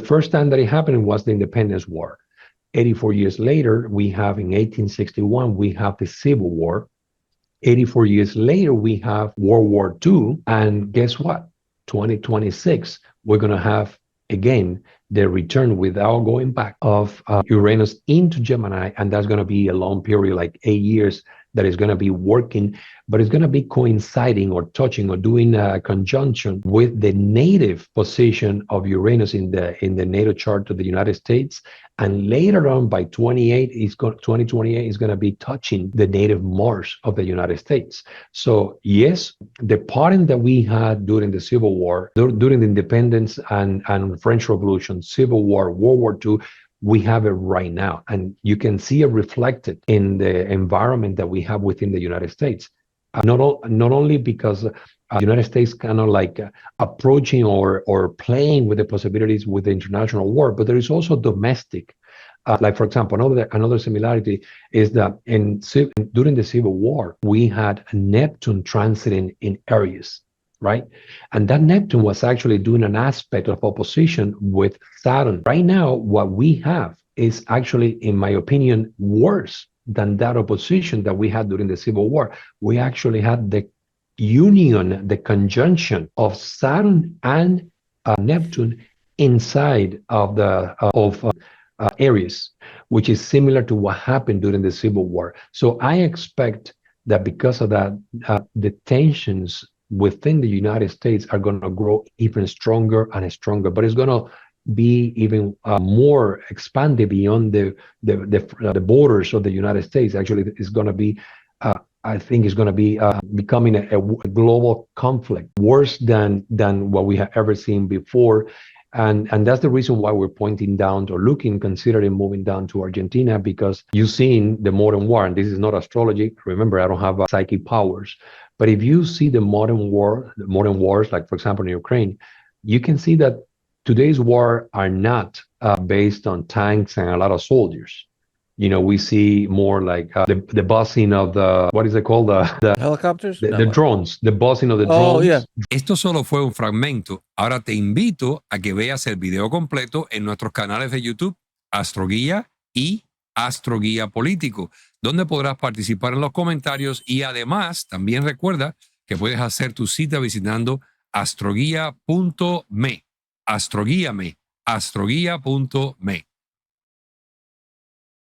first time that it happened was the Independence War. 84 years later, we have in 1861, we have the Civil War. 84 years later, we have World War II. And guess what? 2026, we're going to have, again, the return without going back of Uranus into Gemini. And that's going to be a long period, like 8 years, that is going to be working, but it's going to be coinciding or touching or doing a conjunction with the native position of Uranus in the natal chart of the United States. And later on, by 2028, is going to be touching the native Mars of the United States. So yes, the pattern that we had during the Civil War, during the Independence and French Revolution, Civil War, World War II, we have it right now. And you can see it reflected in the environment that we have within the United States. Not only because the United States kind of like approaching or playing with the possibilities with the international war, but there is also domestic. Like, for example, another similarity is that during the Civil War, we had Neptune transiting in Aries, right? And that Neptune was actually doing an aspect of opposition with Saturn. Right now, what we have is actually, in my opinion, worse than that opposition that we had during the Civil War. We actually had the union, the conjunction of Saturn and Neptune inside of Aries, which is similar to what happened during the Civil War. So I expect that because of that, the tensions within the United States are going to grow even stronger and stronger, but it's going to be even more expanded beyond the borders of the United States. Actually, it's going to be, I think it's going to be becoming a global conflict, worse than what we have ever seen before. And that's the reason why we're pointing down or considering moving down to Argentina, because you've seen the modern war, and this is not astrology. Remember, I don't have psychic powers. But if you see the modern wars, like, for example, in Ukraine, you can see that today's war are not based on tanks and a lot of soldiers. You know, we see more like the buzzing of what is it called? The helicopters? The drones, the buzzing of the drones. Yeah. Esto solo fue un fragmento. Ahora te invito a que veas el video completo en nuestros canales de YouTube, Astroguía y Astroguía Político, donde podrás participar en los comentarios y además también recuerda que puedes hacer tu cita visitando astroguía.me. Astroguíame, astroguía.me.